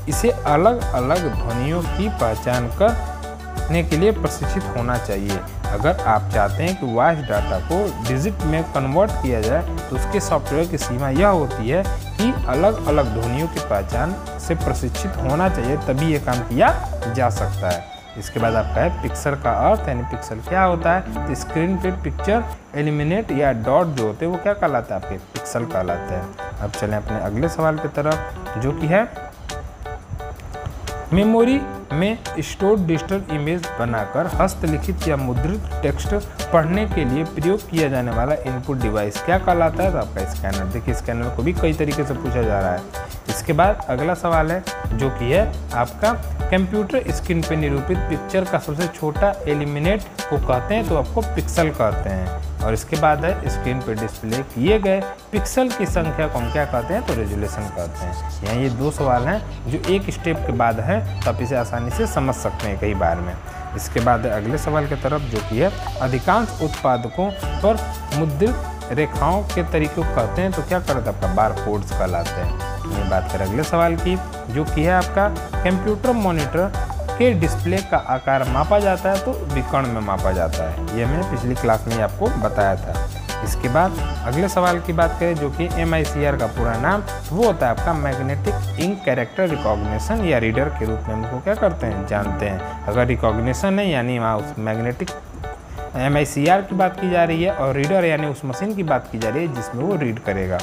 B: इसे अलग अलग ध्वनियों की पहचान करने के लिए प्रशिक्षित होना चाहिए। अगर आप चाहते हैं कि वॉइस डाटा को डिजिट में कन्वर्ट किया जाए तो उसके सॉफ्टवेयर की सीमा यह होती है कि अलग अलग ध्वनियों की पहचान से प्रशिक्षित होना चाहिए, तभी ये काम किया जा सकता है। इसके बाद आपका है पिक्सल का अर्थ, यानी पिक्सल क्या होता है, तो स्क्रीन पे पिक्चर एलिमिनेट या डॉट जो होते हैं वो क्या कहलाता है, आपके पिक्सल कहलाते हैं। अब चलें अपने अगले सवाल की तरफ, जो कि है मेमोरी में स्टोर डिजिटल इमेज बनाकर हस्तलिखित या मुद्रित टेक्स्ट पढ़ने के लिए प्रयोग किया जाने वाला इनपुट डिवाइस क्या कहलाता है, तो आपका स्कैनर। देखिए स्कैनर को भी कई तरीके से पूछा जा रहा है। इसके बाद अगला सवाल है, जो कि है आपका कंप्यूटर स्क्रीन पर निरूपित पिक्चर का सबसे छोटा एलिमिनेट को कहते हैं, तो आपको पिक्सल कहते हैं। और इसके बाद है स्क्रीन पर डिस्प्ले किए गए पिक्सल की संख्या को हम क्या कहते हैं, तो रेजोल्यूशन कहते हैं। यहाँ ये दो सवाल हैं जो एक स्टेप के बाद है, तो आप इसे आसानी से समझ सकते हैं कई बार में। इसके बाद अगले सवाल की तरफ, जो कि है अधिकांश उत्पादकों पर मुद्रित रेखाओं के तरीके को कहते हैं, तो क्या करते हैं, आपका बार कोड्स कहलाते हैं। ये बात करें अगले सवाल की, जो कि है आपका कंप्यूटर मॉनिटर के डिस्प्ले का आकार मापा जाता है तो विकर्ण में मापा जाता है, ये मैंने पिछली क्लास में आपको बताया था। इसके बाद अगले सवाल की बात करें, जो कि MICR का पूरा नाम वो होता है आपका मैग्नेटिक इंक कैरेक्टर रिकॉग्निशन या रीडर के रूप में हमको क्या करते हैं, जानते हैं। अगर रिकॉग्निशन है यानी वहाँ उस मैग्नेटिक MICR की बात की जा रही है, और रीडर यानी उस मशीन की बात की जा रही है जिसमें वो रीड करेगा।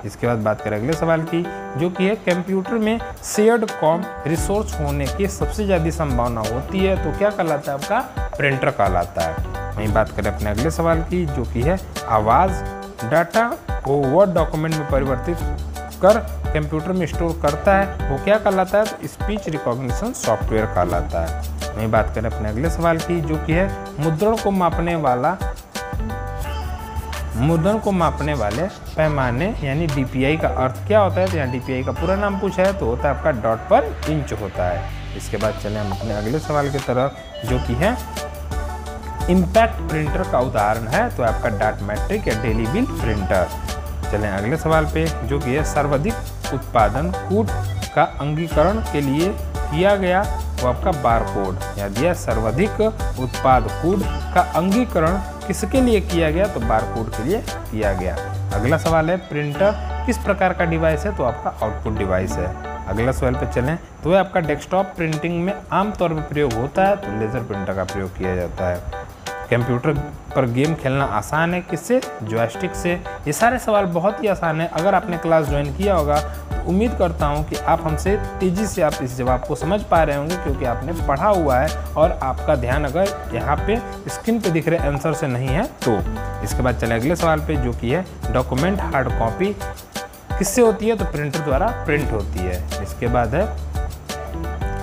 B: इसके बाद बात करें अगले सवाल की, जो कि है कंप्यूटर में शेयर्ड कॉम रिसोर्स होने की सबसे ज़्यादा संभावना होती है, तो क्या कहलाता है, आपका प्रिंटर कहलाता है। वहीं बात करें अपने अगले सवाल की, जो कि है आवाज़ डाटा को वर्ड डॉक्यूमेंट में परिवर्तित कर कंप्यूटर में स्टोर करता है, वो क्या कहलाता है, तो स्पीच रिकॉग्निशन सॉफ्टवेयर कहलाता है। वहीं बात करें अपने अगले सवाल की, जो कि है मुद्रण को मापने वाले पैमाने यानी DPI का अर्थ क्या होता है, तो यहाँ DPI का पूरा नाम पूछा है, तो होता है आपका डॉट पर इंच होता है। इसके बाद चलें हम अपने अगले सवाल की तरफ, जो कि है इम्पैक्ट प्रिंटर का उदाहरण है, तो आपका डॉट मैट्रिक या डेली बिल प्रिंटर। चलें अगले सवाल पे, जो कि है सर्वाधिक उत्पादन कूट का अंगीकरण के लिए किया गया, वो आपका बार कोड। यहाँ दिया सर्वाधिक उत्पाद कूट का अंगीकरण किसके लिए किया गया, तो बार कोड के लिए किया गया। अगला सवाल है प्रिंटर किस प्रकार का डिवाइस है, तो आपका आउटपुट डिवाइस है। अगला सवाल पे चलें, तो वह आपका डेस्कटॉप प्रिंटिंग में आमतौर पर प्रयोग होता है, तो लेज़र प्रिंटर का प्रयोग किया जाता है। कंप्यूटर पर गेम खेलना आसान है किससे, जॉयस्टिक से। ये सारे सवाल बहुत ही आसान है, अगर आपने क्लास ज्वाइन किया होगा तो उम्मीद करता हूं कि आप हमसे तेज़ी से आप इस जवाब को समझ पा रहे होंगे, क्योंकि आपने पढ़ा हुआ है और आपका ध्यान अगर यहाँ पे स्क्रीन पे दिख रहे आंसर से नहीं है तो। इसके बाद चले अगले सवाल पे, जो कि है डॉक्यूमेंट हार्ड कॉपी किससे होती है, तो प्रिंटर द्वारा प्रिंट होती है। इसके बाद है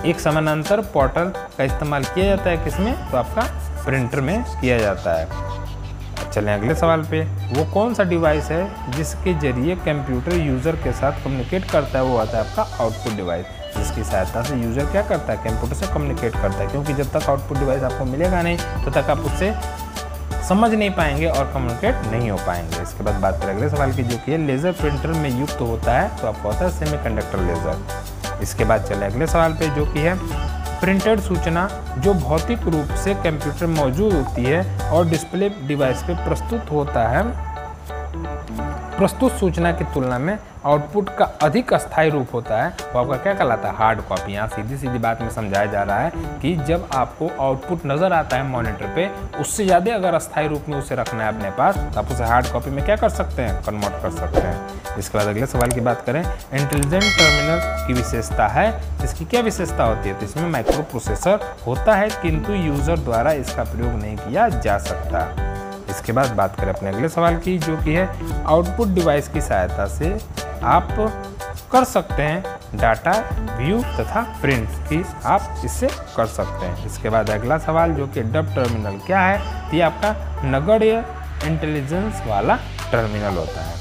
B: एक समानांतर पोर्टल का इस्तेमाल किया जाता है किसमें, तो आपका प्रिंटर में किया जाता है। चलें अगले सवाल पे, वो कौन सा डिवाइस है जिसके जरिए कंप्यूटर यूज़र के साथ कम्युनिकेट करता है, वो आता है आपका आउटपुट डिवाइस, जिसकी सहायता से यूज़र क्या करता है, कंप्यूटर से कम्युनिकेट करता है। क्योंकि जब तक आउटपुट डिवाइस आपको मिलेगा नहीं तब तक आप उससे समझ नहीं पाएंगे और कम्युनिकेट नहीं हो पाएंगे। इसके बाद बात करें अगले सवाल की, जो कि है लेज़र प्रिंटर में युक्त होता है, तो आपको होता है सेमीकंडक्टर लेज़र। इसके बाद चले अगले सवाल पे, जो कि है प्रिंटेड सूचना जो भौतिक रूप से कंप्यूटर में मौजूद होती है और डिस्प्ले डिवाइस पे प्रस्तुत होता है, प्रस्तुत सूचना की तुलना में आउटपुट का अधिक अस्थायी रूप होता है, वो आपका क्या कहलाता है, हार्ड कॉपी। यहाँ सीधी सीधी बात में समझाया जा रहा है कि जब आपको आउटपुट नज़र आता है मॉनिटर पे, उससे ज़्यादा अगर अस्थायी रूप में उसे रखना है अपने पास, तो आप उसे हार्ड कॉपी में क्या कर सकते हैं, कन्वर्ट कर सकते हैं। इसके बाद अगले सवाल की बात करें, इंटेलिजेंट टर्मिनल की विशेषता है, इसकी क्या विशेषता होती है, तो इसमें माइक्रो प्रोसेसर होता है, किंतु यूज़र द्वारा इसका प्रयोग नहीं किया जा सकता। इसके बाद बात करें अपने अगले सवाल की, जो कि है आउटपुट डिवाइस की सहायता से आप कर सकते हैं डाटा व्यू तथा प्रिंट की, आप इससे कर सकते हैं। इसके बाद अगला सवाल, जो कि डब टर्मिनल क्या है, ये आपका नगण्य इंटेलिजेंस वाला टर्मिनल होता है।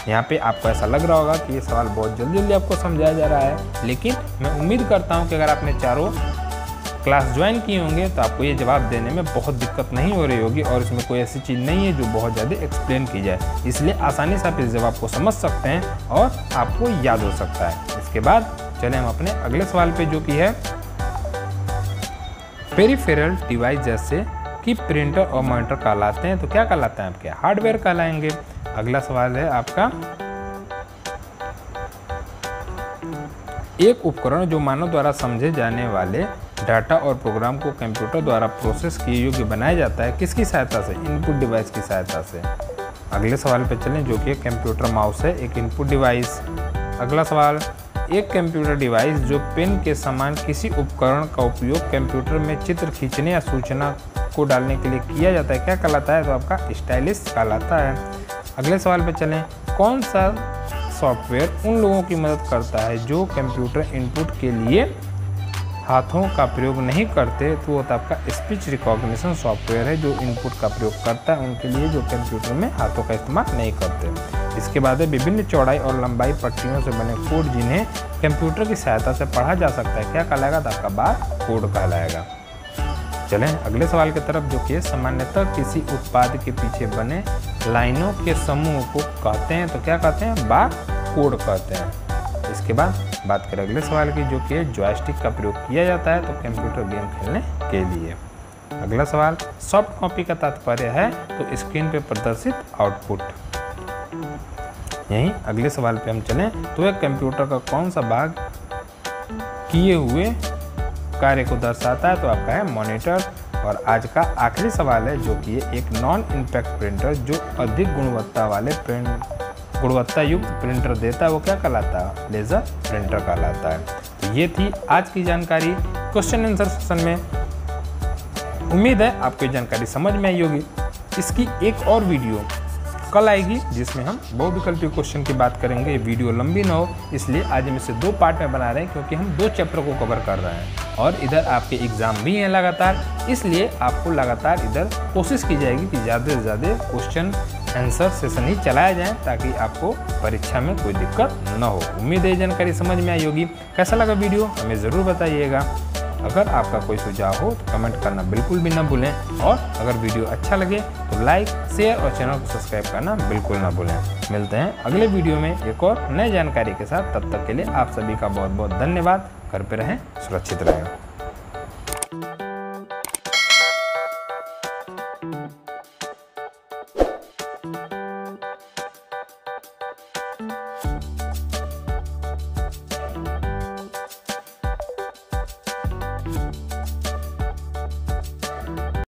B: यहाँ पे आपको ऐसा लग रहा होगा कि ये सवाल बहुत जल्दी जल्दी आपको समझाया जा रहा है, लेकिन मैं उम्मीद करता हूँ कि अगर आपने चारों क्लास ज्वाइन किए होंगे तो आपको ये जवाब देने में बहुत दिक्कत नहीं हो रही होगी, और इसमें कोई ऐसी चीज़ नहीं है जो बहुत ज़्यादा एक्सप्लेन की जाए, इसलिए आसानी से आप इस जवाब को समझ सकते हैं और आपको याद हो सकता है। इसके बाद चलें हम अपने अगले सवाल पे, जो कि है पेरिफेरल डिवाइस जैसे कि प्रिंटर और मॉनिटर कहलाते हैं, तो क्या कहलाते हैं आपके, हार्डवेयर कहलाएंगे। अगला सवाल है आपका, एक उपकरण जो मानव द्वारा समझे जाने वाले डाटा और प्रोग्राम को कंप्यूटर द्वारा प्रोसेस किए योग्य बनाया जाता है, किसकी सहायता से, इनपुट डिवाइस की सहायता से। अगले सवाल पे चलें, जो कि कंप्यूटर माउस है, एक इनपुट डिवाइस। अगला सवाल, एक कंप्यूटर डिवाइस जो पेन के समान किसी उपकरण का उपयोग कंप्यूटर में चित्र खींचने या सूचना को डालने के लिए किया जाता है, क्या कहलाता है, तो आपका स्टाइलिस कहलाता है। अगले सवाल पे चलें, कौन सा सॉफ्टवेयर उन लोगों की मदद करता है जो कंप्यूटर इनपुट के लिए हाथों का प्रयोग नहीं करते, तो वो आपका स्पीच रिकॉग्निशन सॉफ्टवेयर है, जो इनपुट का प्रयोग करता है उनके लिए जो कंप्यूटर में हाथों का इस्तेमाल नहीं करते। इसके बाद है विभिन्न चौड़ाई और लंबाई पट्टियों से बने कोड जिन्हें कंप्यूटर की सहायता से पढ़ा जा सकता है, क्या कहलाएगा, तो आपका बार कोड कहलाएगा। चलें अगले सवाल की तरफ, जो कि सामान्यतः किसी उत्पाद के पीछे बने लाइनों के समूह को कहते हैं, तो क्या कहते हैं, बार कोड कहते हैं। इसके बाद बात करें अगले सवाल की, जो कि जॉयस्टिक का प्रयोग किया जाता है तो कंप्यूटर गेम खेलने के लिए। अगला सवाल, सॉफ्ट कॉपी का तात्पर्य है तो स्क्रीन पे प्रदर्शित आउटपुट। यहीं अगले सवाल पे हम चलें, तो एक कंप्यूटर का कौन सा भाग किए हुए कार्य को दर्शाता है, तो आपका है मॉनिटर। और आज का आखिरी सवाल है, जो कि एक नॉन इम्पैक्ट प्रिंटर जो अधिक गुणवत्ता युक्त प्रिंटर देता है, वो क्या कहलाता है, लेजर प्रिंटर कहलाता है। तो ये थी आज की जानकारी क्वेश्चन आंसर सेशन में। उम्मीद है आपको ये जानकारी समझ में आई होगी। इसकी एक और वीडियो कल आएगी जिसमें हम बहुविकल्पी क्वेश्चन की बात करेंगे। ये वीडियो लंबी ना हो इसलिए आज हम इसे 2 पार्ट में बना रहे हैं, क्योंकि हम 2 चैप्टर को कवर कर रहे हैं और इधर आपके एग्जाम भी हैं लगातार, इसलिए आपको लगातार इधर कोशिश की जाएगी कि ज़्यादा से ज़्यादा क्वेश्चन आंसर सेशन ही चलाया जाए, ताकि आपको परीक्षा में कोई दिक्कत न हो। उम्मीद है जानकारी समझ में आई होगी। कैसा लगा वीडियो हमें ज़रूर बताइएगा। अगर आपका कोई सुझाव हो तो कमेंट करना बिल्कुल भी ना भूलें, और अगर वीडियो अच्छा लगे तो लाइक, शेयर और चैनल को सब्सक्राइब करना बिल्कुल ना भूलें। मिलते हैं अगले वीडियो में एक और नई जानकारी के साथ। तब तक के लिए आप सभी का बहुत बहुत धन्यवाद। घर पे रहें, सुरक्षित रहें।